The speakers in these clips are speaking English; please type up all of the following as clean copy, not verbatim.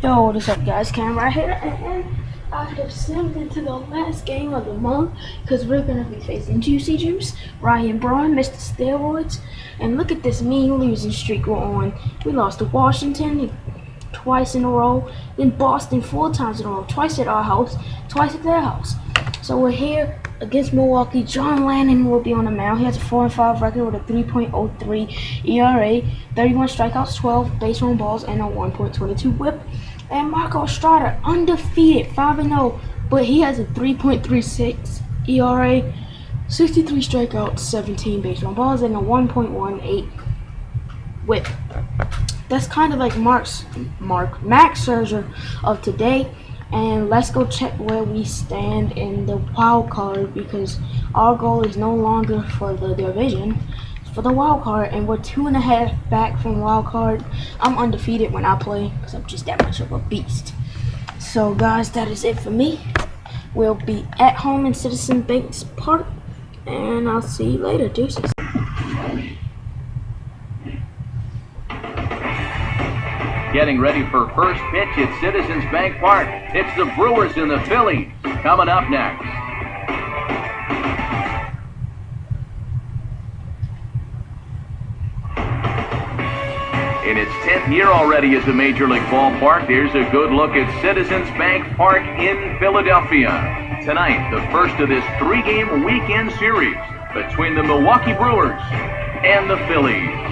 Yo, what is up, guys? Cam right here, and I have stepped into the last game of the month because we're gonna be facing Juicy Juice, Ryan Braun, Mr. Steroids, and look at this mean losing streak we're on. We lost to Washington twice in a row, then Boston 4 times in a row, twice at our house, twice at their house. So we're here against Milwaukee. John Lannon will be on the mound. He has a 4-5 record with a 3.03 ERA, 31 strikeouts, 12 base run balls, and a 1.22 WHIP. And Marco Estrada, undefeated, 5-0, but he has a 3.36 ERA, 63 strikeouts, 17 base run balls, and a 1.18 WHIP. That's kind of like Max Scherzer of today. And let's go check where we stand in the wild card, because our goal is no longer for the division, it's for the wild card, and we're 2.5 back from wild card. I'm undefeated when I play because I'm just that much of a beast. So guys, that is it for me. We'll be at home in Citizen Banks Park, and I'll see you later. Deuces. Getting ready for first pitch at Citizens Bank Park. It's the Brewers and the Phillies coming up next. In its 10th year already as a Major League ballpark, here's a good look at Citizens Bank Park in Philadelphia. Tonight, the first of this 3-game weekend series between the Milwaukee Brewers and the Phillies.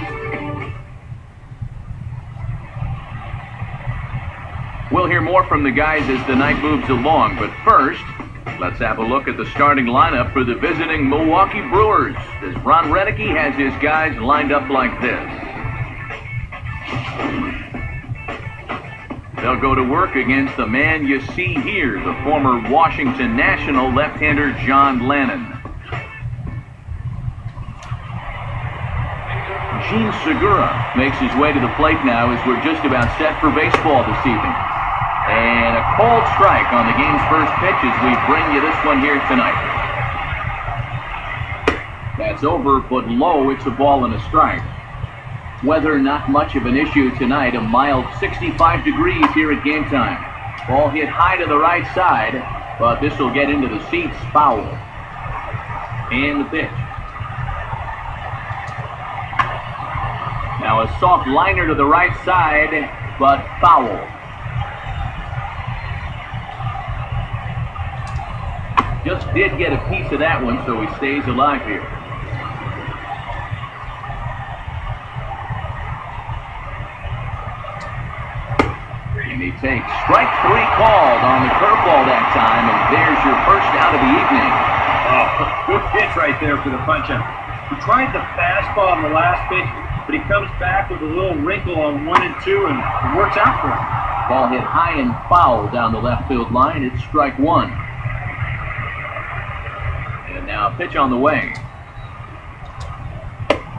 We'll hear more from the guys as the night moves along, but first, let's have a look at the starting lineup for the visiting Milwaukee Brewers, as Ron Renneke has his guys lined up like this. They'll go to work against the man you see here, the former Washington National left-hander John Lannon. Gene Segura makes his way to the plate now as we're just about set for baseball this evening. And a cold strike on the game's first pitch as we bring you this one here tonight. That's over, but low. It's a ball and a strike. Weather not much of an issue tonight. A mild 65 degrees here at game time. Ball hit high to the right side, but this will get into the seats. Foul. And the pitch. Now a soft liner to the right side, but foul. Just did get a piece of that one, so he stays alive here. And he takes strike 3 called on the curveball that time, and there's your first out of the evening. Oh, good pitch right there for the punch-out. He tried the fastball on the last pitch, but he comes back with a little wrinkle on 1 and 2, and it works out for him. Ball hit high and foul down the left field line. It's strike 1. And now a pitch on the way.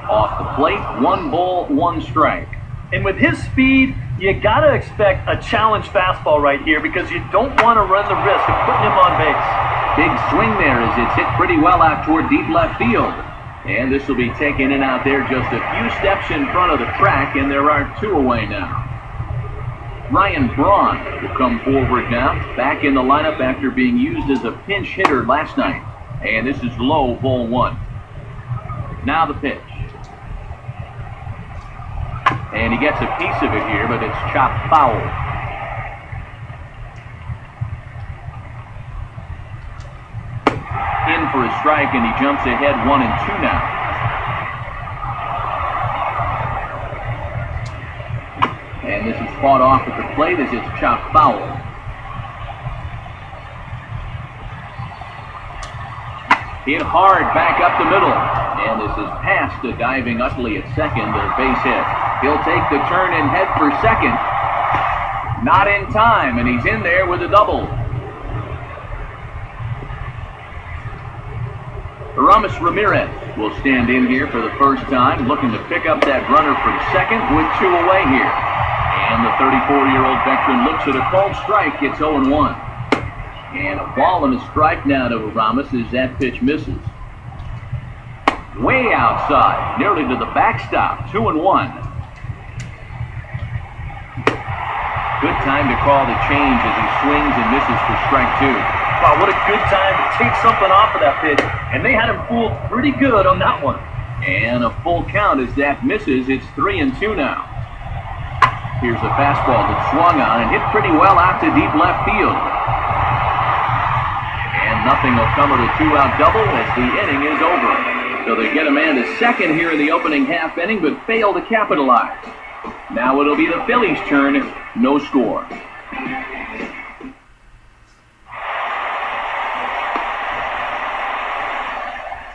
Off the plate, 1 ball, 1 strike. And with his speed, you got to expect a challenge fastball right here, because you don't want to run the risk of putting him on base. Big swing there as it's hit pretty well out toward deep left field. And this will be taken in out there just a few steps in front of the track, and there are 2 away now. Ryan Braun will come forward now, back in the lineup after being used as a pinch hitter last night. And this is low, ball 1. Now the pitch. And he gets a piece of it here, but it's chopped foul. In for a strike, and he jumps ahead 1 and 2 now. And this is fought off at the plate as it's chopped foul. Hit hard back up the middle. And this is past a diving Utley at second, a base hit. He'll take the turn and head for second. Not in time, and he's in there with a double. Ramirez will stand in here for the first time, looking to pick up that runner from second with 2 away here. And the 34-year-old veteran looks at a called strike, gets 0-1. And a ball and a strike now to Ramos as that pitch misses. Way outside, nearly to the backstop, 2-1. Good time to call the change as he swings and misses for strike two. Wow, what a good time to take something off of that pitch. And they had him fooled pretty good on that one. And a full count as that misses. It's 3-2 now. Here's a fastball that swung on and hit pretty well out to deep left field. And nothing will come of the two-out double as the inning is over. So they get a man to second here in the opening half inning, but fail to capitalize. Now it'll be the Phillies' turn. No score.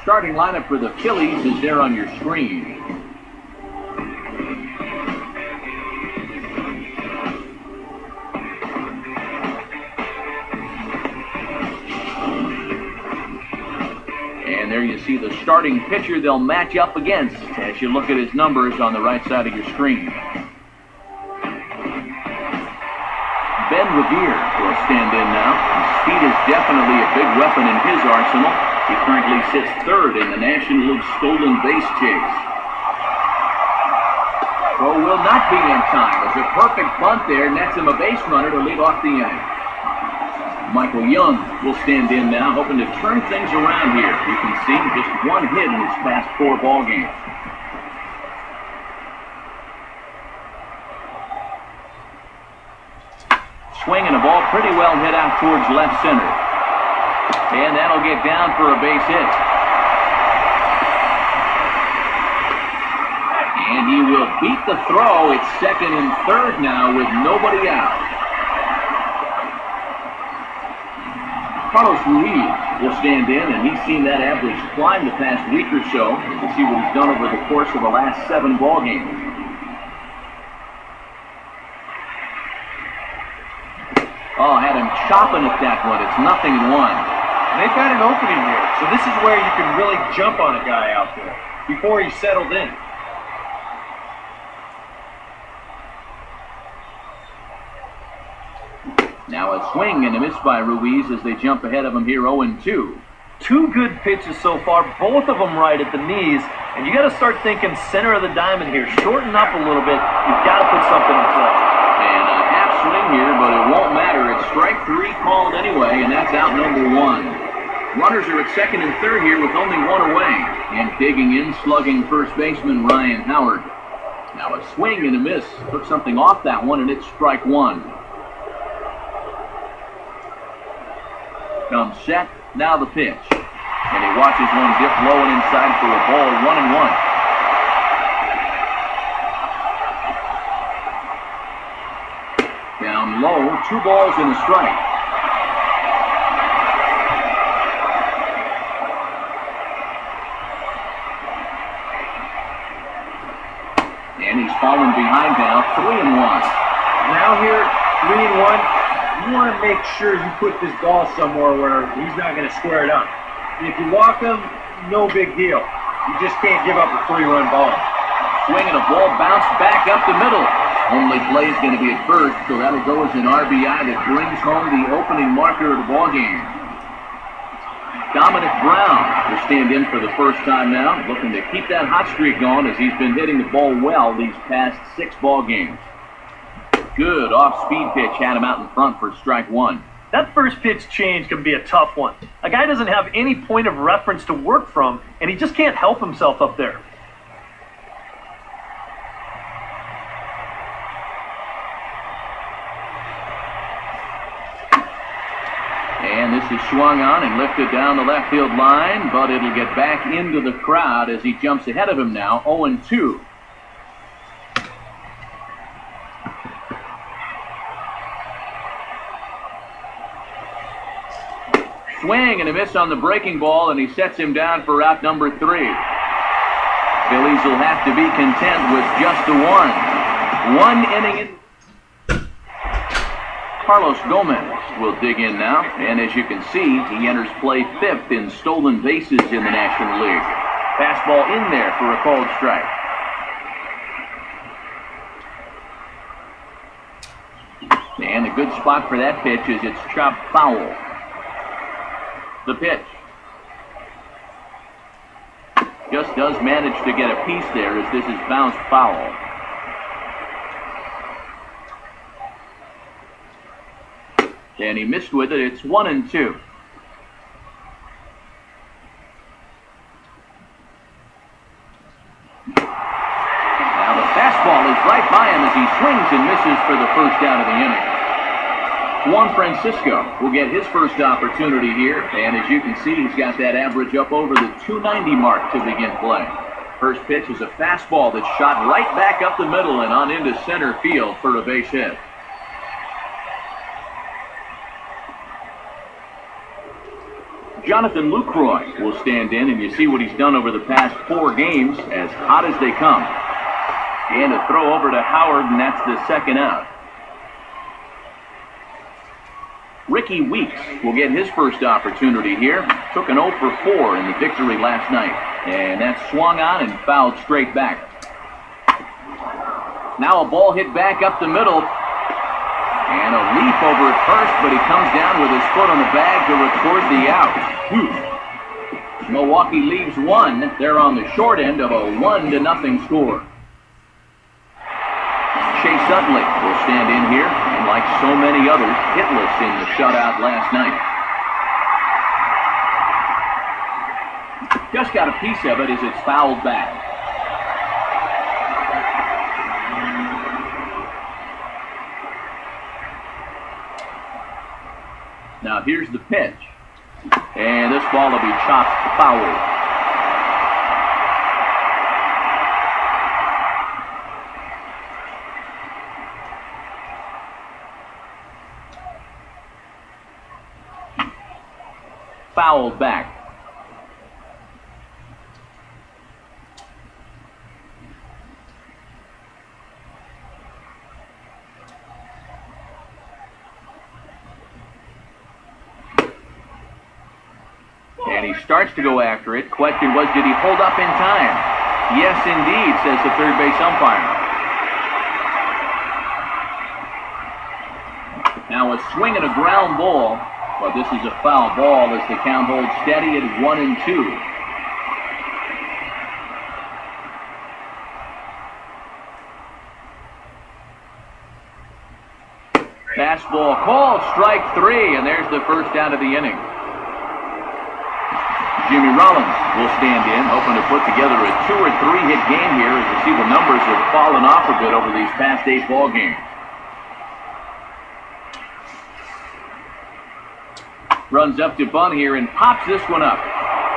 Starting lineup for the Phillies is there on your screen. And there you see the starting pitcher they'll match up against as you look at his numbers on the right side of your screen. Ben Revere will stand in now. Speed is definitely a big weapon in his arsenal. He currently sits third in the National League stolen base chase. Throw will not be in time as a perfect bunt there nets him a base runner to lead off the inning. Michael Young will stand in now, hoping to turn things around here. You can see just one hit in his past 4 ball games. Swinging a ball pretty well hit out towards left center. And that'll get down for a base hit. And he will beat the throw. It's second and third now with nobody out. Carlos Ruiz will stand in, and he's seen that average climb the past week or so. We'll see what he's done over the course of the last 7 ball games. Oh, had him chopping at that one. It's 0-1. They've got an opening here, so this is where you can really jump on a guy out there before he's settled in. Now a swing and a miss by Ruiz as they jump ahead of him here 0-2. 2 good pitches so far, both of them right at the knees. And you got to start thinking center of the diamond here. Shorten up a little bit. You've got to put something in play. And a half swing here, but it won't matter. It's strike 3 called anyway, and that's out number 1. Runners are at second and third here with only 1 away. And digging in, slugging first baseman Ryan Howard. Now a swing and a miss. Took something off that one, and it's strike 1. Comes set, now the pitch. And he watches one dip low and inside for a ball, 1-1. Down low, 2 balls and a strike. And he's fallen behind now, 3-1. Now here, 3-1. You want to make sure you put this ball somewhere where he's not going to square it up. If you walk him, no big deal. You just can't give up a 3-run ball. Swinging a ball bounced back up the middle. Only play is going to be at first, so that'll go as an RBI that brings home the opening marker of the ball game. Dominic Brown will stand in for the first time now, looking to keep that hot streak going as he's been hitting the ball well these past 6 ball games. Good off-speed pitch had him out in front for strike 1. That first pitch change can be a tough one. A guy doesn't have any point of reference to work from, and he just can't help himself up there. And this is swung on and lifted down the left field line, but it'll get back into the crowd as he jumps ahead of him now, 0-2. Swing and a miss on the breaking ball, and he sets him down for out number 3. Phillies will have to be content with just a 1 inning in. Carlos Gomez will dig in now, and as you can see, he enters play 5th in stolen bases in the National League. Fastball in there for a called strike. And a good spot for that pitch is it's chopped foul. The pitch. Just does manage to get a piece there as this is bounced foul. And he missed with it. It's 1-2. Now the fastball is right by him as he swings and misses for the first out of the inning. Juan Francisco will get his first opportunity here, and as you can see, he's got that average up over the 290 mark to begin play. First pitch is a fastball that's shot right back up the middle and on into center field for a base hit. Jonathan Lucroy will stand in, and you see what he's done over the past 4 games, as hot as they come. And a throw over to Howard, and that's the second out. Ricky Weeks will get his first opportunity here. Took an 0 for 4 in the victory last night. And that's swung on and fouled straight back. Now a ball hit back up the middle. And a leap over at first, but he comes down with his foot on the bag to record the out. Milwaukee leaves 1. They're on the short end of a 1-0 score. Chase Utley will stand in here, and like so many others, hitless in the shutout last night. Just got a piece of it as it's fouled back. Now here's the pitch. And this ball will be chopped foul. Fouled back. And he starts to go after it. Question was, did he hold up in time? Yes, indeed, says the third base umpire. Now a swing and a ground ball. But this is a foul ball as the count holds steady at 1-2. Fastball called, strike 3, and there's the first out of the inning. Jimmy Rollins will stand in, hoping to put together a 2 or 3 hit game here, as you see the numbers have fallen off a bit over these past 8 ball games. Runs up to bunt here and pops this one up.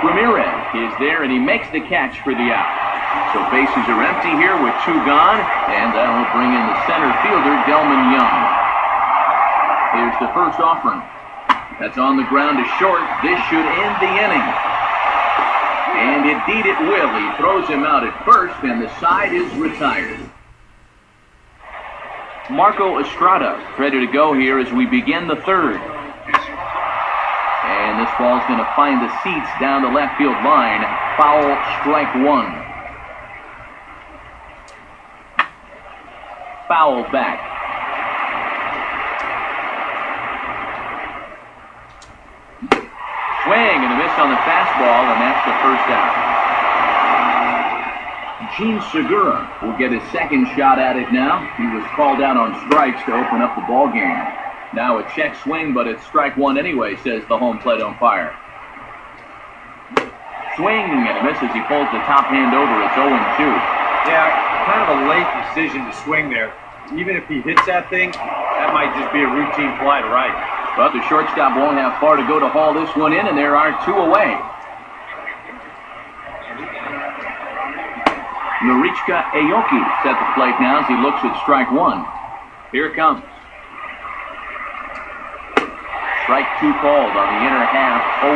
Ramirez is there, and he makes the catch for the out. So bases are empty here with 2 gone, and that'll bring in the center fielder, Delman Young. Here's the first offering. That's on the ground to short. This should end the inning. And indeed it will. He throws him out at first, and the side is retired. Marco Estrada ready to go here as we begin the third. And this ball's going to find the seats down the left field line. Foul, strike 1. Foul back. Swing and a miss on the fastball, and that's the first out. Gene Segura will get his second shot at it now. He was called out on strikes to open up the ball game. Now a check swing, but it's strike 1 anyway, says the home plate umpire. Swing and a miss as he pulls the top hand over. It's 0-2. Yeah, kind of a late decision to swing there. Even if he hits that thing, that might just be a routine fly to right. But the shortstop won't have far to go to haul this one in, and there are 2 away. Norichka Aoki at the plate now as he looks at strike 1. Here it comes. Strike 2 called on the inner half. 0-2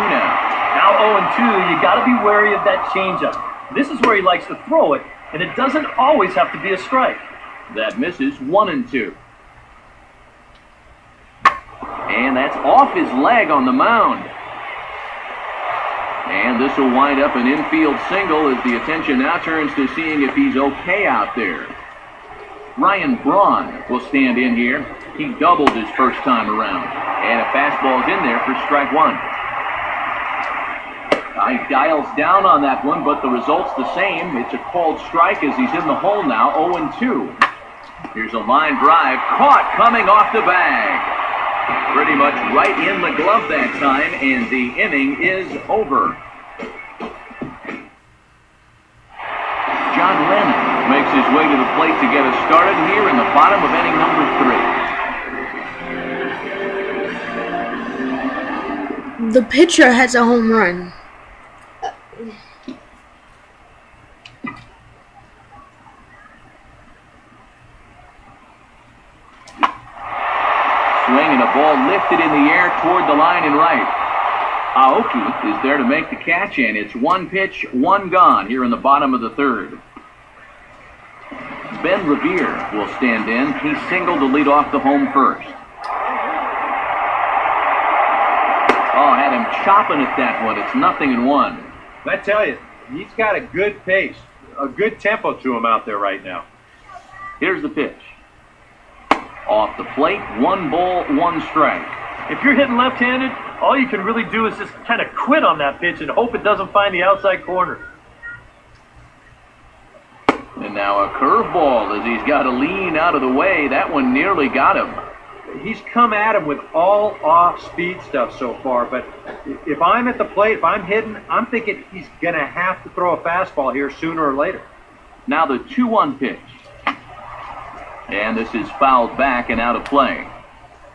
now. Now 0-2, you got to be wary of that changeup. This is where he likes to throw it, and it doesn't always have to be a strike. That misses. 1-2. And that's off his leg on the mound. And this will wind up an infield single as the attention now turns to seeing if he's okay out there. Ryan Braun will stand in here. He doubled his first time around. And a fastball's in there for strike 1. He dials down on that one, but the result's the same. It's a called strike as he's in the hole now, 0-2. Here's a line drive, caught coming off the bag. Pretty much right in the glove that time, and the inning is over. John Lennon makes his way to the plate to get us started here in the bottom of inning number 3. The pitcher has a home run. Swing and a ball lifted in the air toward the line and right. Aoki is there to make the catch, and it's 1 pitch, 1 gone here in the bottom of the 3rd. Ben Revere will stand in. He singled to lead off the home first. Oh, had him chopping at that one. It's 0-1. I tell you, he's got a good pace, a good tempo to him out there right now. Here's the pitch. Off the plate, 1 ball, 1 strike. If you're hitting left-handed, all you can really do is just kind of quit on that pitch and hope it doesn't find the outside corner. And now a curveball as he's got to lean out of the way. That one nearly got him. He's come at him with all off-speed stuff so far, but if I'm at the plate, if I'm hitting, I'm thinking he's going to have to throw a fastball here sooner or later. Now the 2-1 pitch. And this is fouled back and out of play.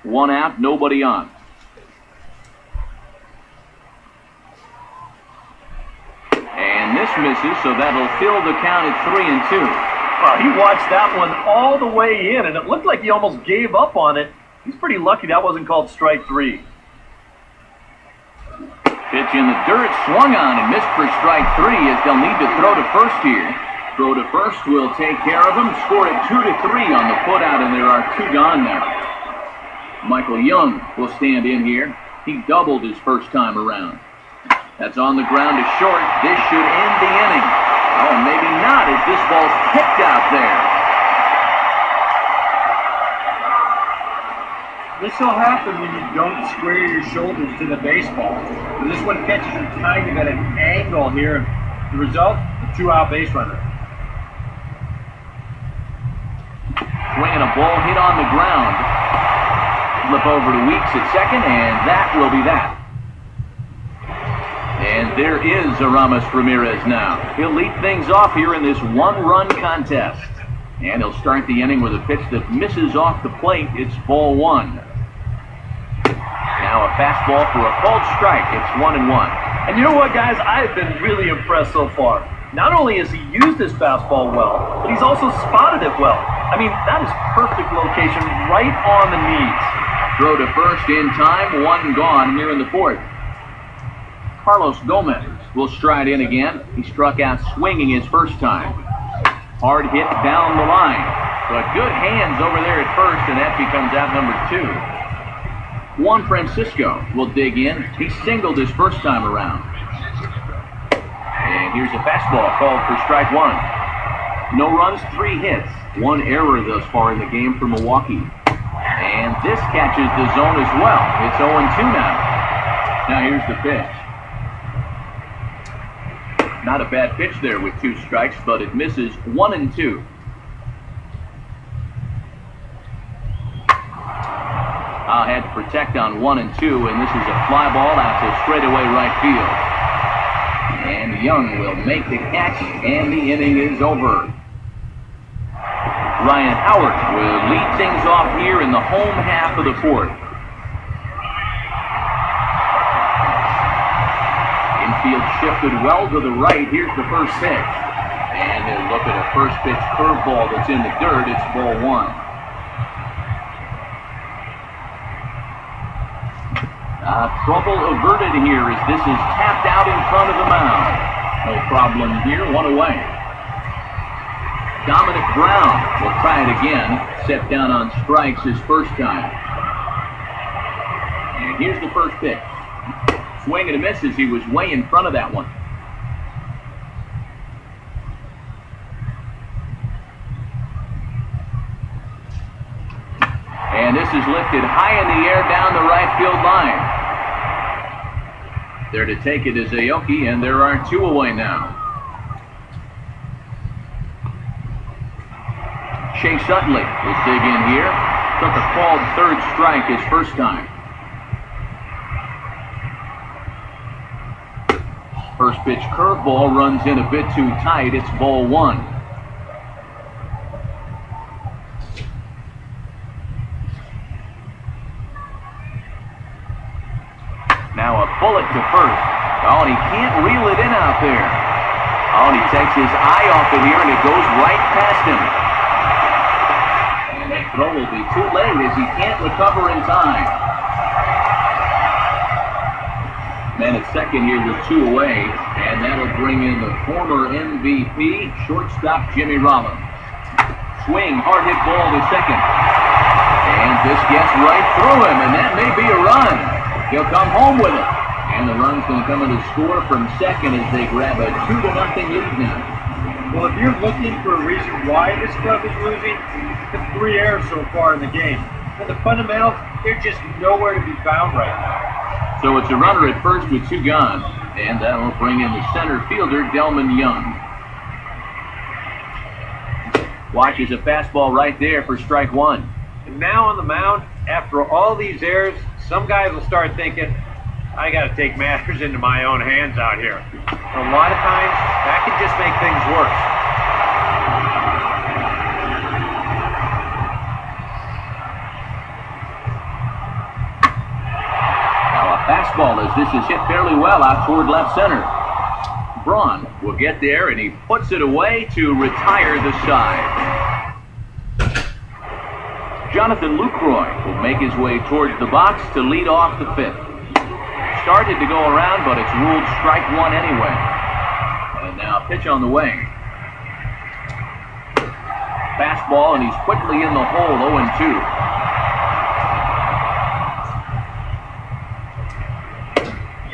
1 out, nobody on. And this misses, so that'll fill the count at 3-2. He watched that one all the way in, and it looked like he almost gave up on it. He's pretty lucky that wasn't called strike 3. Pitch in the dirt, swung on and missed for strike 3 as they'll need to throw to first here. Throw to first will take care of him. Score it 2-3 on the putout, and there are 2 gone now. Michael Young will stand in here. He doubled his first time around. That's on the ground to short. This should end the inning. Oh, maybe not, as this ball's kicked out there. This will happen when you don't square your shoulders to the baseball. This one catches him kind of at an angle here. The result, a 2-out base runner. Swinging a ball hit on the ground. Flip over to Weeks at second, and that will be that. And there is Aramis Ramirez now. He'll lead things off here in this 1-run contest. And he'll start the inning with a pitch that misses off the plate. It's ball 1. Now a fastball for a called strike. It's 1-1. And you know what, guys? I've been really impressed so far. Not only has he used his fastball well, but he's also spotted it well. I mean, that is perfect location right on the knees. Throw to first in time. 1 gone here in the 4th. Carlos Gomez will stride in again. He struck out swinging his first time. Hard hit down the line. But good hands over there at first, and that becomes out number 2. Juan Francisco will dig in. He singled his first time around. And here's a fastball called for strike 1. No runs, 3 hits. 1 error thus far in the game for Milwaukee. And this catches the zone as well. It's 0-2 now. Now here's the pitch. Not a bad pitch there with 2 strikes, but it misses 1-2. Had to protect on 1 and 2, and this is a fly ball out to straightaway right field. And Young will make the catch, and the inning is over. Ryan Howard will lead things off here in the home half of the 4th. Infield shifted well to the right. Here's the first pitch. And they look at a first pitch curveball that's in the dirt. It's ball 1. Trouble averted here as this is tapped out in front of the mound. No problem here, 1 away. Dominic Brown will try it again. Set down on strikes his first time. And here's the first pitch. Swing and a miss as he was way in front of that one. And this is lifted high in the air down the right field line. There to take it is Aoki, and there are 2 away now. Shea Suttley will dig in here. Took a called third strike his first time. First pitch curveball runs in a bit too tight. It's ball one. Now a bullet to first. Oh, and he can't reel it in out there. Oh, and he takes his eye off it here, and it goes right past him. And that throw will be too late as he can't recover in time. Man at second here with two away, and that'll bring in the former MVP, shortstop Jimmy Rollins. Swing, hard hit ball to second. And this gets right through him, and that may be a run. He'll come home with it. And the run's going to come in to score from second as they grab a 2-0 lead now. Well, if you're looking for a reason why this club is losing, the 3 errors so far in the game. But the fundamentals, they're just nowhere to be found right now. So it's a runner at first with 2 gone. And that will bring in the center fielder, Delman Young. Watches a fastball right there for strike one. And now on the mound, after all these errors, some guys will start thinking, I got to take matters into my own hands out here. A lot of times, that can just make things worse. Now a fastball as this is hit fairly well out toward left center. Braun will get there, and he puts it away to retire the side. Jonathan Lucroy will make his way towards the box to lead off the fifth. Started to go around, but it's ruled strike one anyway. And now pitch on the way. Fastball, and he's quickly in the hole, 0-2.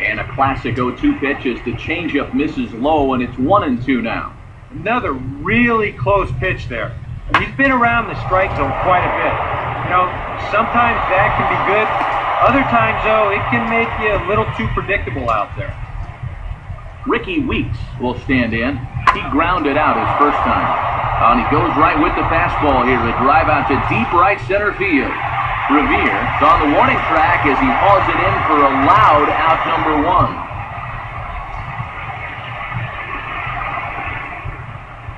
And a classic 0-2 pitch as the changeup misses low, and it's 1-2 now. Another really close pitch there. And he's been around the strike zone quite a bit. You know, sometimes that can be good. Other times, though, it can make you a little too predictable out there. Ricky Weeks will stand in. He grounded out his first time. And he goes right with the fastball here to drive out to deep right center field. Revere is on the warning track as he hauls it in for a loud out number one.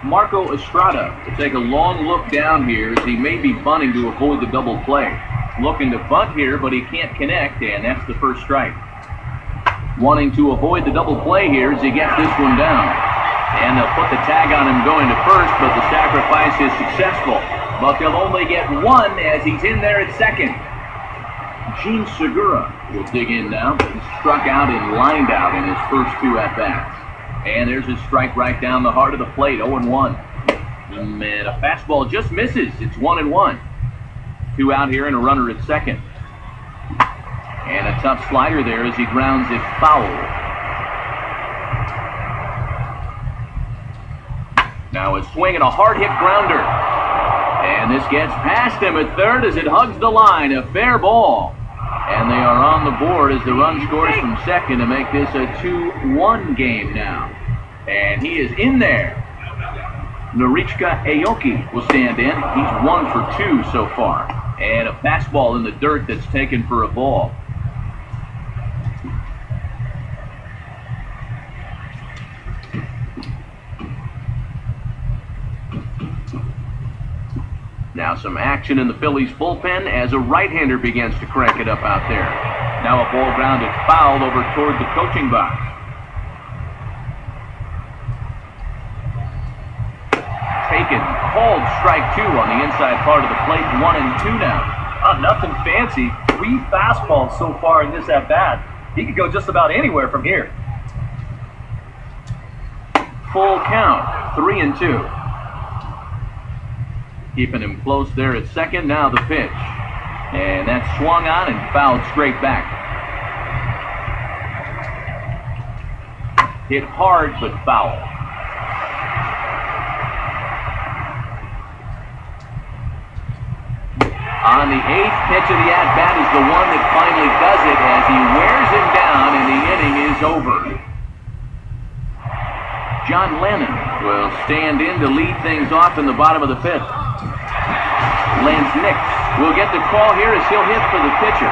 Marco Estrada will take a long look down here as he may be bunting to avoid the double play. Looking to bunt here, but he can't connect, and that's the first strike. Wanting to avoid the double play here as he gets this one down. And they'll put the tag on him going to first, but the sacrifice is successful. But they'll only get one as he's in there at second. Gene Segura will dig in now. He struck out and lined out in his first 2 at-bats. And there's his strike right down the heart of the plate, 0-1. And a fastball just misses. It's 1-1. 2 out here and a runner at second. And a tough slider there as he grounds it foul. Now a swing and a hard hit grounder. And this gets past him at third as it hugs the line. A fair ball. And they are on the board as the run scores from second to make this a 2-1 game now. And he is in there. Norichka Aoki will stand in. He's 1 for 2 so far. And a fastball in the dirt that's taken for a ball. Now some action in the Phillies bullpen as a right-hander begins to crank it up out there. Now a ball grounded foul over toward the coaching box. Taken, called strike 2 on the inside part of the plate, 1-2 now. Nothing fancy. 3 fastballs so far in this at-bat. He could go just about anywhere from here. Full count, 3-2. Keeping him close there at second. Now the pitch. And that's swung on and fouled straight back. Hit hard, but foul. On the 8th pitch of the at-bat is the one that finally does it as he wears him down and the inning is over. John Lennon will stand in to lead things off in the bottom of the 5th. Lance Nix will get the call here as he'll hit for the pitcher.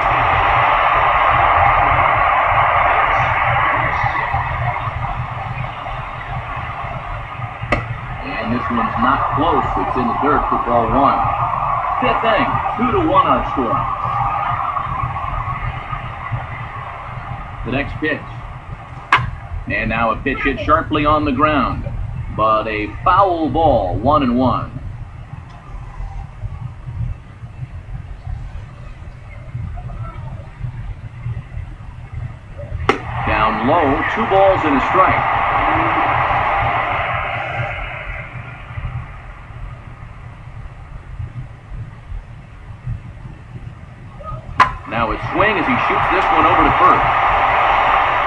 And this one's not close. It's in the dirt for ball one. Fifth inning, 2-1 our score. The next pitch. And now a pitch hit sharply on the ground. But a foul ball, 1-1. Down low, 2 balls and a strike. Now a swing as he shoots this one over to first.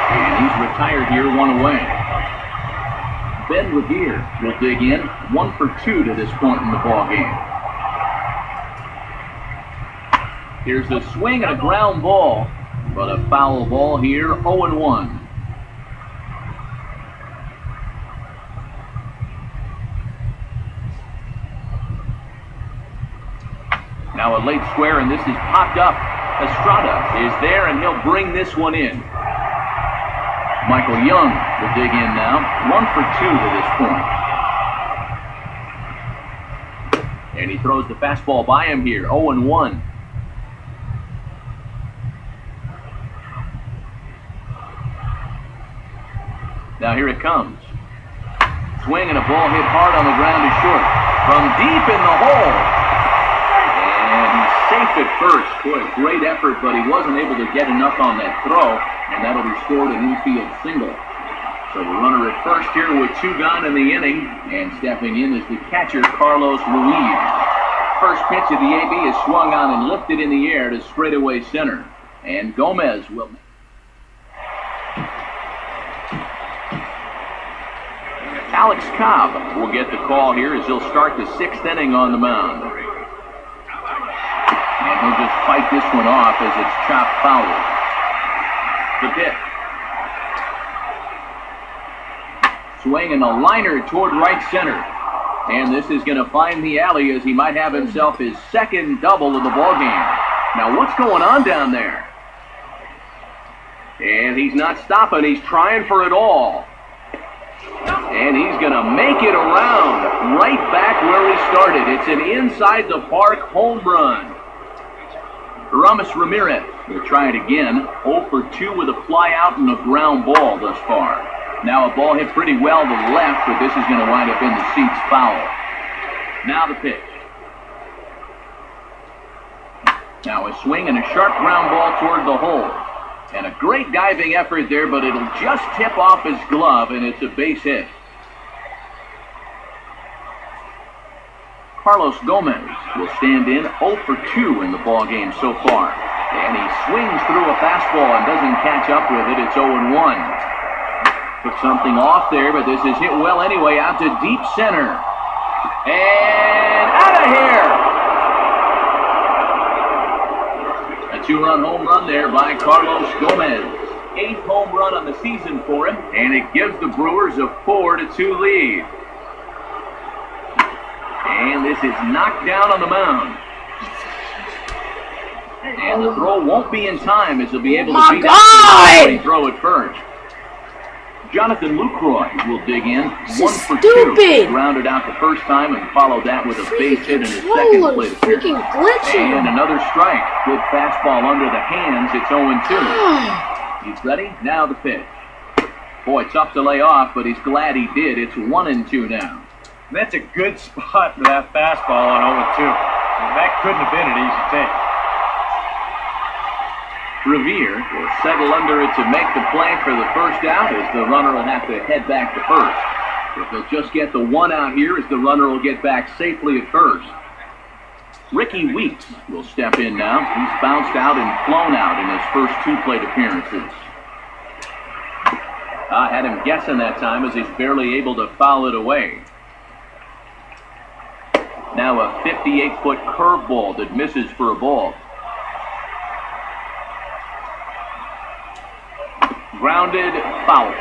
And he's retired here, 1 away. Ben Revere will dig in, 1 for 2 to this point in the ball game. Here's a swing and a ground ball, but a foul ball here, 0-1. Now a late square, and this is popped up. Estrada is there, and he'll bring this one in. Michael Young will dig in now, 1 for 2 to this point. And he throws the fastball by him here, 0-1. Now here it comes. Swing and a ball hit hard on the ground is short. From deep in the hole. And he's safe at first. Boy, great effort, but he wasn't able to get enough on that throw. And that'll be scored an infield single. So the runner at first here with 2 gone in the inning. And stepping in is the catcher, Carlos Ruiz. First pitch of the AB is swung on and lifted in the air to straightaway center. And Gomez will... Alex Cobb will get the call here as he'll start the 6th inning on the mound. And he'll just fight this one off as it's chopped foul. The pitch. Swing and a liner toward right center. And this is going to find the alley as he might have himself his 2nd double of the ballgame. Now what's going on down there? And he's not stopping. He's trying for it all. And he's going to make it around right back where he started. It's an inside the park home run. Ramos Ramirez will try it again. 0 for 2 with a fly out and a ground ball thus far. Now a ball hit pretty well to the left, but this is going to wind up in the seats foul. Now the pitch. Now a swing and a sharp ground ball toward the hole. And a great diving effort there, but it'll just tip off his glove, and it's a base hit. Carlos Gomez will stand in 0 for 2 in the ballgame so far. And he swings through a fastball and doesn't catch up with it. It's 0-1. Took something off there, but this is hit well anyway, out to deep center. And out of here! A 2-run home run there by Carlos Gomez. 8th home run on the season for him, and it gives the Brewers a 4-2 lead. And this is knocked down on the mound. And the throw won't be in time as he'll be able to beat that throw at first. Jonathan Lucroy will dig in. 1 for 2. Grounded out the first time and followed that with a base hit in his 2nd plate appearance. And another strike. Good fastball under the hands. It's 0-2. He's ready. Now the pitch. Boy, tough to lay off, but he's glad he did. It's 1-2 now. That's a good spot for that fastball on 0-2. That couldn't have been an easy take. Revere will settle under it to make the play for the first out as the runner will have to head back to first. If they'll just get the 1 out here as the runner will get back safely at first. Ricky Weeks will step in now. He's bounced out and flown out in his first 2 plate appearances. I had him guessing that time as he's barely able to foul it away. Now a 58-foot curveball that misses for a ball. Grounded, foul.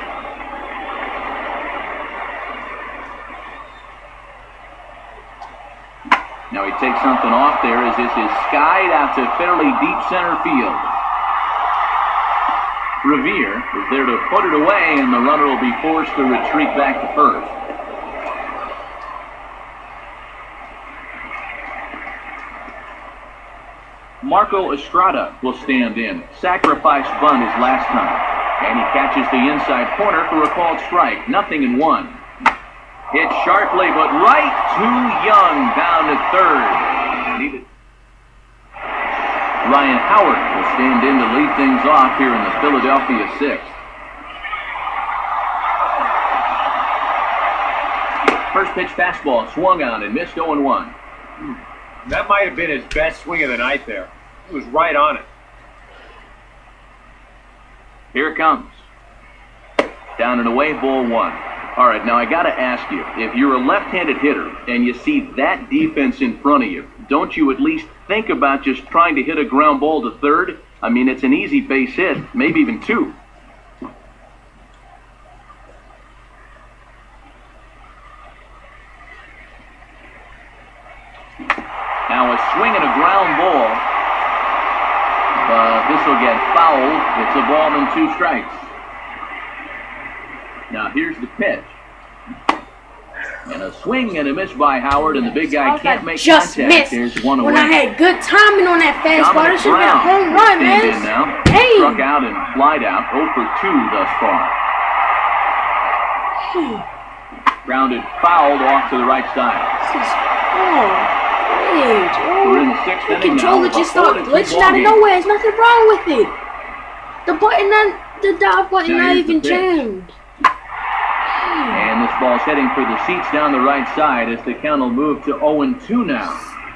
Now he takes something off there as this is skied out to fairly deep center field. Revere is there to put it away, and the runner will be forced to retreat back to first. Marco Estrada will stand in. Sacrifice bunt his last time. And he catches the inside corner for a called strike. 0-1. Hit sharply, but right too young down to third. Ryan Howard will stand in to lead things off here in the Philadelphia 6th. First pitch fastball swung on and missed 0-1. That might have been his best swing of the night there. He was right on it. Here it comes. Down and away, ball 1. All right, now I got to ask you, if you're a left-handed hitter and you see that defense in front of you, don't you at least think about just trying to hit a ground ball to third? I mean, it's an easy base hit, maybe even 2. Now a swing and a ground ball, but this will get fouled. It's a ball and 2 strikes. Now here's the pitch. And a swing and a miss by Howard, and the big guy can't make just contact. Missed. There's one away. When I had good timing on that fastball, it should have been a home run, man. Now. Hey. Struck out and flied out. 0 for 2 thus far. Grounded, fouled off to the right side. This is great. We're in the 6th The inning now. controller just started glitching out of nowhere. There's nothing wrong with it. The dive button not even jammed. And this ball's heading for the seats down the right side as the count will move to 0-2 now.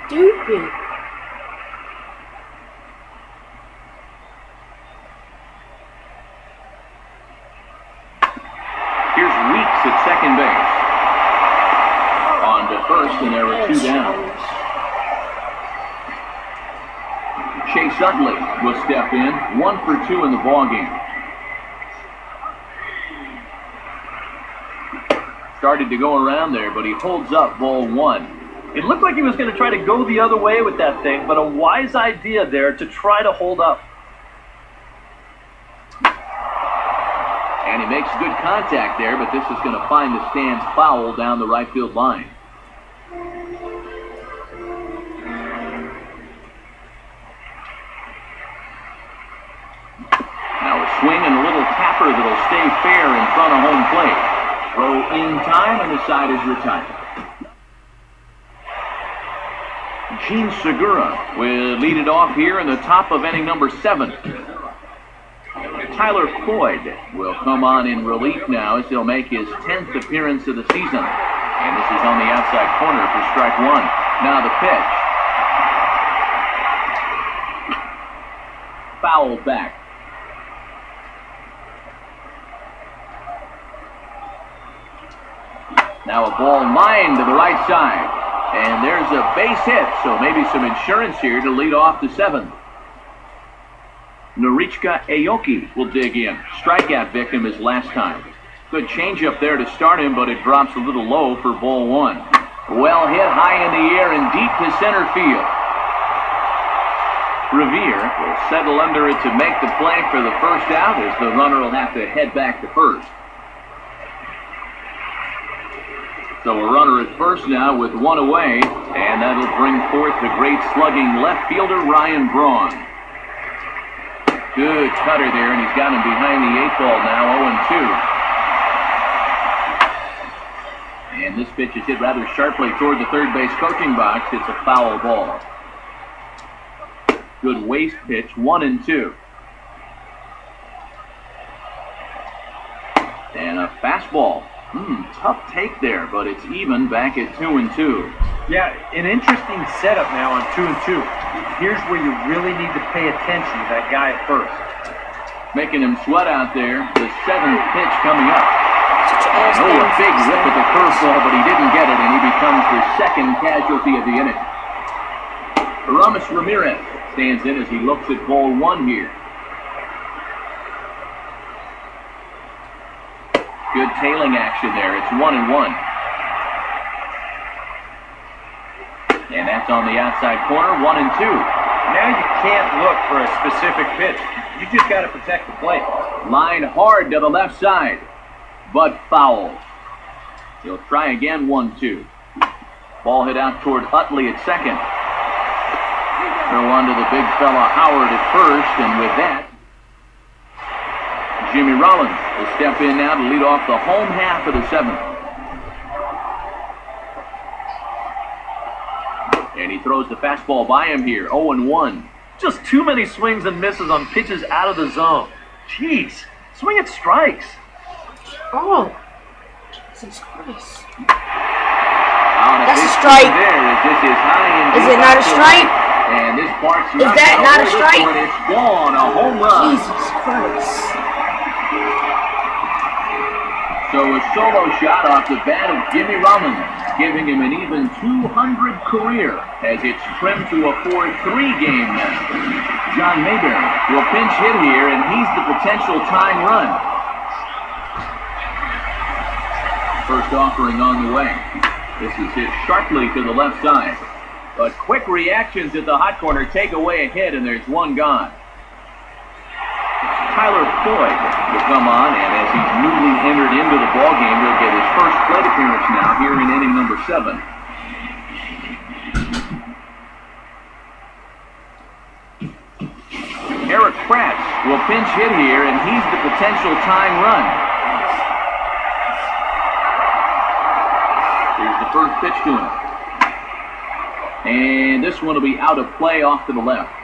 Stupid. Here's Weeks at second base. On to first, and there were 2 down. Chase Utley will step in. 1 for 2 in the ballgame. Started to go around there, but he holds up ball 1. It looked like he was going to try to go the other way with that thing, but a wise idea there to try to hold up. And he makes good contact there, but this is going to find the stands foul down the right field line. Now a swing and a little tapper that'll stay fair in front of home plate. Throw in time, and the side is retired. Gene Segura will lead it off here in the top of inning number 7. Tyler Floyd will come on in relief now as he'll make his 10th appearance of the season. And this is on the outside corner for strike 1. Now the pitch. Foul back. Now a ball lined to the right side. And there's a base hit, so maybe some insurance here to lead off the 7th. Norichika Aoki will dig in. Strikeout victim his last time. Good changeup there to start him, but it drops a little low for ball 1. Well hit high in the air and deep to center field. Revere will settle under it to make the play for the first out as the runner will have to head back to first. So a runner at first now with 1 away, and that'll bring forth the great slugging left fielder Ryan Braun. Good cutter there, and he's got him behind the 8 ball now, 0-2. And this pitch is hit rather sharply toward the third base coaching box. It's a foul ball. Good waist pitch, 1-2. And a fastball. Tough take there, but it's even back at 2-2. Yeah, an interesting setup now on 2-2. Here's where you really need to pay attention to that guy at first. Making him sweat out there. The 7th pitch coming up. Oh, a big whip at the curveball, but he didn't get it, and he becomes the 2nd casualty of the inning. Aramis Ramirez stands in as he looks at ball 1 here. Good tailing action there. It's 1-1. And That's on the outside corner, 1-2. Now you can't look for a specific pitch. You just got to protect the plate. Line hard to the left side, but foul. He'll try again, 1-2. Ball hit out toward Utley at second. Throw on to the big fella Howard at first, and with that, Jimmy Rollins will step in now to lead off the home half of the seventh. And he throws the fastball by him here, 0-1. Just too many swings and misses on pitches out of the zone. Jeez, swing at strikes. Oh, Jesus Christ. That's a strike. Is it not a strike? And this part's Is that not a strike? It's gone, a home run. Jesus Christ. So a solo shot off the bat of Jimmy Rollins, giving him an even 200 career as it's trimmed to a 4-3 game now. John Mayberry will pinch hit here, and he's the potential tying run. First offering on the way. This is hit sharply to the left side. But quick reactions at the hot corner take away a hit, and there's one gone. Tyler Floyd will come on, and as he's newly entered into the ballgame, he'll get his first plate appearance now here in inning number 7. Eric Kratz will pinch hit here, and he's the potential tying run. Here's the first pitch to him. And this one will be out of play off to the left.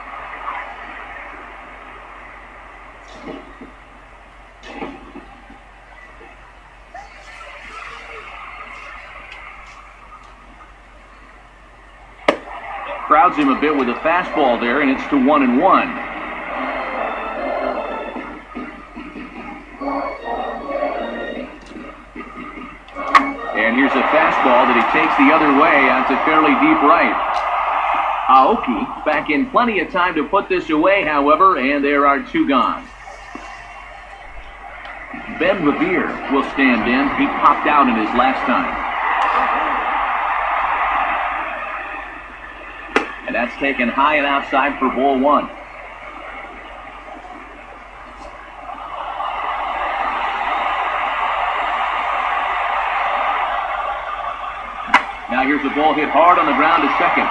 Crowds him a bit with a fastball there, and it's to 1-1. And here's a fastball that he takes the other way out to fairly deep right. Aoki back in plenty of time to put this away, however, and there are 2 gone. Ben Revere will stand in. He popped out in his last time. And that's taken high and outside for ball 1. Now here's the ball hit hard on the ground to second.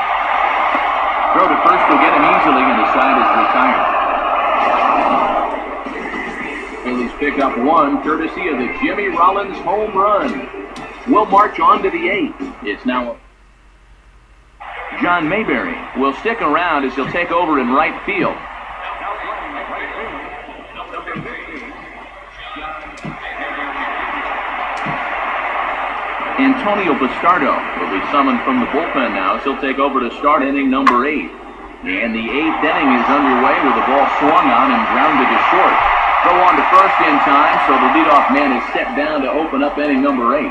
Throw to first will get him easily, and the side is retired. Phillies pick up 1, courtesy of the Jimmy Rollins home run. We'll march on to the 8th. It's now John Mayberry will stick around as he'll take over in right field. Antonio Bastardo will be summoned from the bullpen now as he'll take over to start inning number 8. And the 8th inning is underway with the ball swung on and grounded to short. Throw on to first in time, so the leadoff man is set down to open up inning number 8.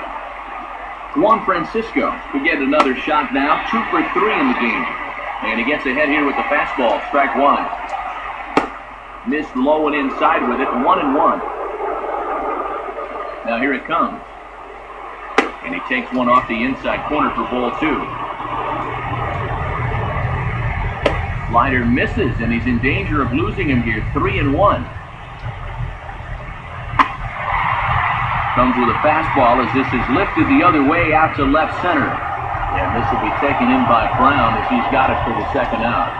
Juan Francisco will get another shot now, 2 for 3 in the game. And he gets ahead here with the fastball, strike 1. Missed low and inside with it, 1-1. Now here it comes. And he takes one off the inside corner for ball 2. Slider misses, and he's in danger of losing him here, 3-1. Comes with a fastball as this is lifted the other way out to left center. And this will be taken in by Brown as he's got it for the second out.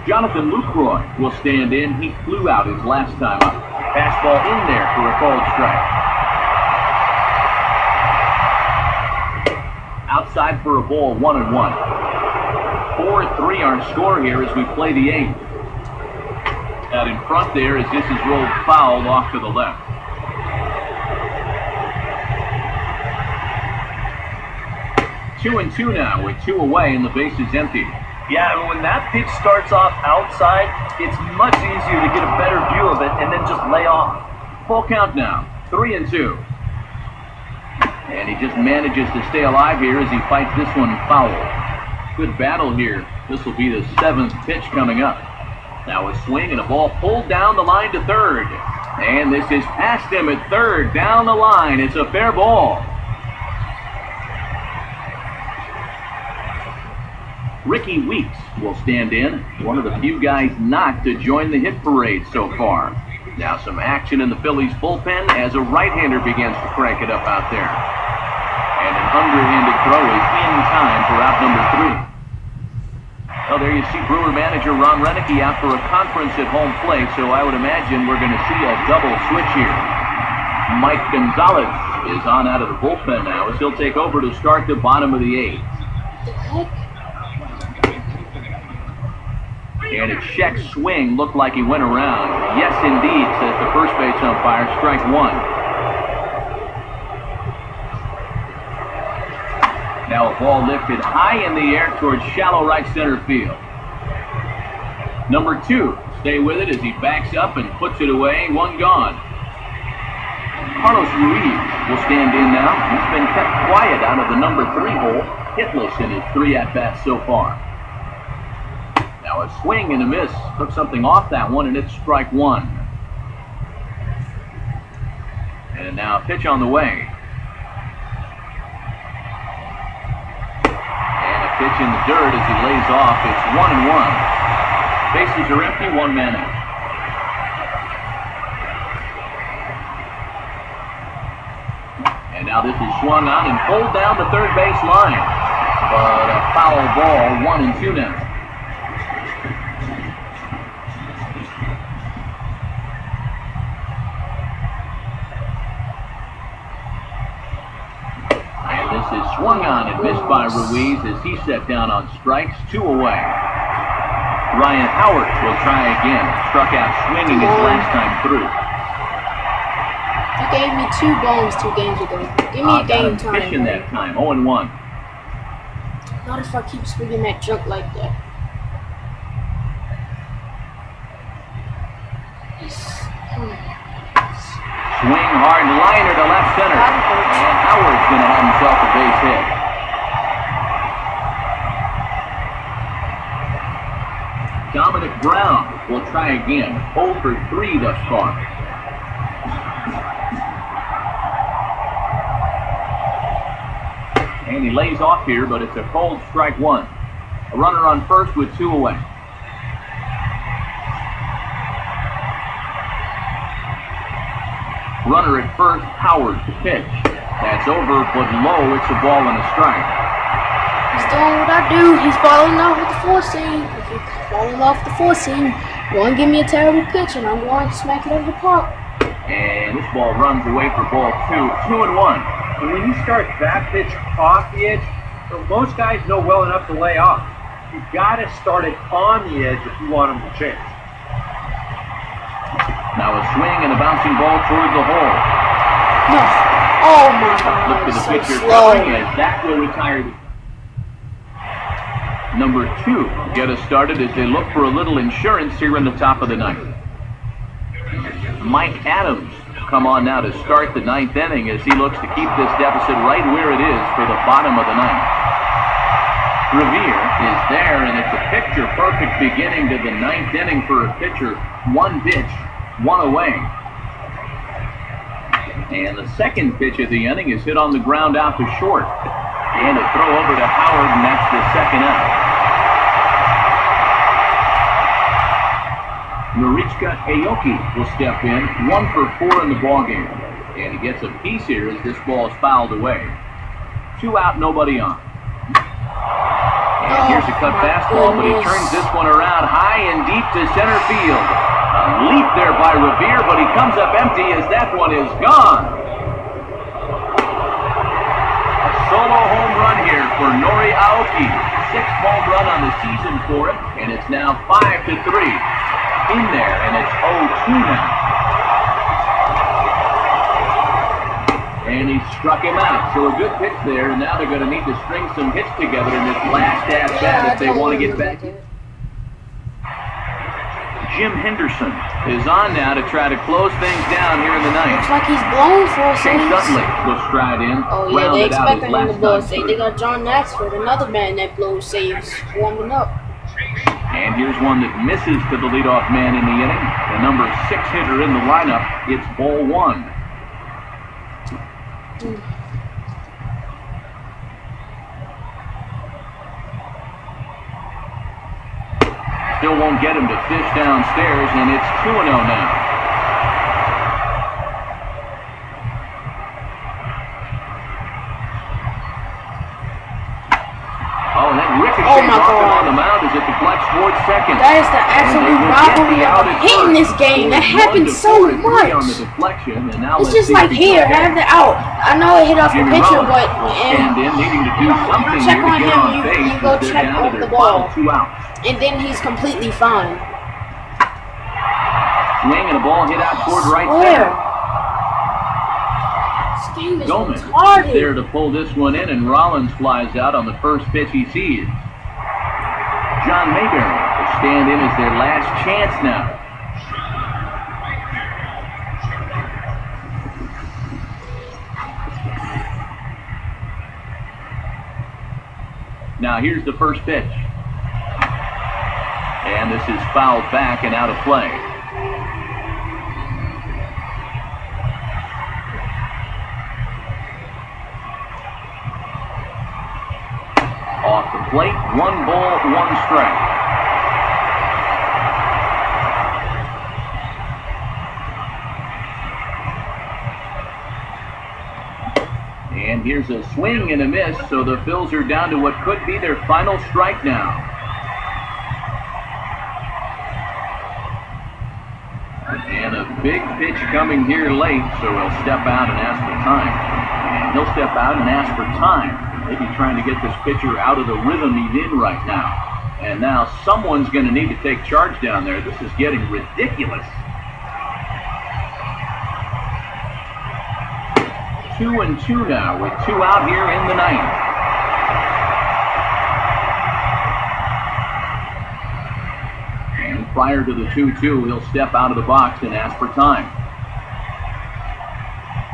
Jonathan Lucroy will stand in. He flew out his last time up. Fastball in there for a called strike. Outside for a ball, 1-1. 4-3 our score here as we play the 8th. Out in front there as this is rolled foul off to the left. Two and two now with 2 away and the base is empty. Yeah, and when that pitch starts off outside, it's much easier to get a better view of it and then just lay off. Full count now, 3-2. And he just manages to stay alive here as he fights this one foul. Good battle here. This will be the 7th pitch coming up. Now a swing and a ball pulled down the line to third. And this is past him at third, down the line. It's a fair ball. Ricky Weeks will stand in, one of the few guys not to join the hit parade so far. Now some action in the Phillies bullpen as a right-hander begins to crank it up out there. And an underhanded throw is in time for out number 3. Well, there you see Brewer manager Ron Renicky out for a conference at home plate, so I would imagine we're going to see a double switch here. Mike Gonzalez is on out of the bullpen now as he'll take over to start the bottom of the 8th. And a check swing looked like he went around. Yes, indeed, says the first base umpire. Strike 1. Now a ball lifted high in the air towards shallow right center field. Number 2, stay with it as he backs up and puts it away. One gone. Carlos Ruiz will stand in now. He's been kept quiet out of the number 3 hole, hitless in his 3 at-bats so far. Now a swing and a miss. Took something off that one, and it's strike 1. And now a pitch on the way. And a pitch in the dirt as he lays off. It's 1-1. Bases are empty, 1 man out. And now this is swung on and pulled down the third base line. But a foul ball, 1-2 now. Is swung on and missed by Ruiz as he set down on strikes. 2 away. Ryan Howard will try again. Struck out swinging his last time through. You gave me 2 bones 2 games ago. Give me a game time. Fishing that time. 0-1. Not if I keep swinging that junk like that. Swing hard liner to left center. And Howard's going to have himself a base hit. Dominic Brown will try again. 0 for 3 thus far. And he lays off here, but it's a cold strike 1. A runner on first with 2 away. Runner at first, Howard to pitch. That's over, but low. It's a ball and a strike. He's doing what I do. He's falling off with the 4-seam. If he's falling off the 4-seam, going to give me a terrible pitch, and I'm going to smack it over the park. And this ball runs away for ball 2. 2-1. And when you start that pitch off the edge, most guys know well enough to lay off. You've got to start it on the edge if you want them to change. Now a swing and a bouncing ball toward the hole. No. Oh my God. Look for the So pitcher slow. coming as that will retire. Number 2 get us started as they look for a little insurance here in the top of the 9th. Mike Adams come on now to start the 9th inning as he looks to keep this deficit right where it is for the bottom of the 9th. Revere is there, and it's a picture-perfect beginning to the 9th inning for a pitcher. 1 pitch, 1 away. And the second pitch of the inning is hit on the ground out to short. And a throw over to Howard, and that's the second out. Marichka Aoki will step in, 1 for 4 in the ballgame. And he gets a piece here as this ball is fouled away. 2 out, nobody on. And here's a cut fastball, but he turns this one around high and deep to center field. A leap there by Revere, but he comes up empty as that one is gone. A solo home run here for Nori Aoki. 6th home run on the season for him, and it's now 5-3. In there, and it's 0-2 now. And he struck him out, so a good pitch there, and now they're going to need to string some hits together in this last at-bat if they want to get back. Jim Henderson is on now to try to close things down here in the 9th. Looks like he's blown for a Chase saves. Dudley will stride in. Oh yeah, they rounded out expect his him to last blow a time save. through. They got John Naxford, another man that blows saves, warming up. And here's one that misses to the leadoff man in the inning. The number 6 hitter in the lineup. It's ball 1. still won't get him to fish downstairs, and it's 2-0 now. Oh, that ricochets Oh my off him God. on the mound as it deflects towards second. That is the absolute rivalry of hating this game. That happens so much. On the deflection, and now It's just like, here, have the out. I know it hit off the Jimmy pitcher, Rollins but will stand in, needing to do you don't something check here to on get him, on you base go as they're check down off to the their final ball. 2 outs. and then he's completely fine. Swing and a ball hit out toward right Where? center. This game is Gomez retarded. there to pull this one in, and Rollins flies out on the first pitch he sees. John Mayberry will stand in as their last chance now. Now here's the first pitch. And this is fouled back and out of play. Off the plate, 1 ball, 1 strike. And here's a swing and a miss, so the Phils are down to what could be their final strike now. And a big pitch coming here late, so he'll step out and ask for time. And he'll step out and ask for time. Maybe trying to get this pitcher out of the rhythm he's in right now. And now someone's going to need to take charge down there. This is getting ridiculous. 2-2 now with 2 out here in the 9th. And prior to the 2-2, he'll step out of the box and ask for time.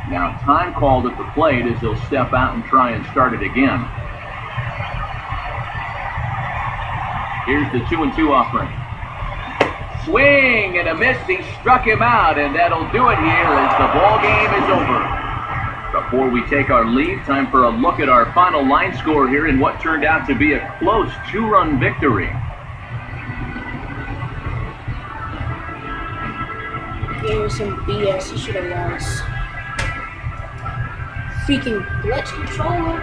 Now time called at the plate as he'll step out and try and start it again. Here's the 2-2 offering. Swing and a miss. He struck him out, and that'll do it here as the ball game is over. Before we take our leave, time for a look at our final line score here in what turned out to be a close 2-run victory. Game was some BS. He should have lost. Freaking glitch controller.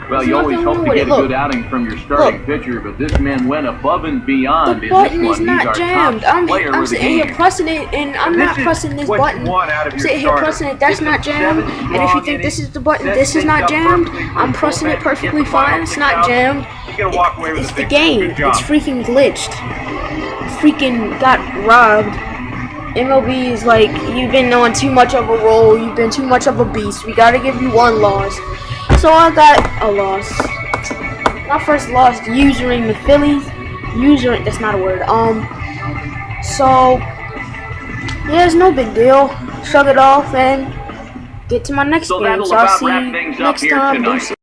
Well, you always hope to get a good outing from your starting pitcher, but this man went above and beyond. The button is not jammed. I'm I'm sitting here pressing it, and I'm not pressing this button. I'm sitting here pressing it. That's not jammed. And if you think this is the button, this is not jammed. I'm pressing it perfectly fine. It's not jammed. It's the game. It's freaking glitched. Freaking got robbed. MLB is like, you've been on too much of a roll. You've been too much of a beast. We gotta give you 1 loss. So I got a loss. My first loss using the Phillies. That's not a word. So yeah, it's no big deal. Shrug it off and get to my next game. So I'll see you next time.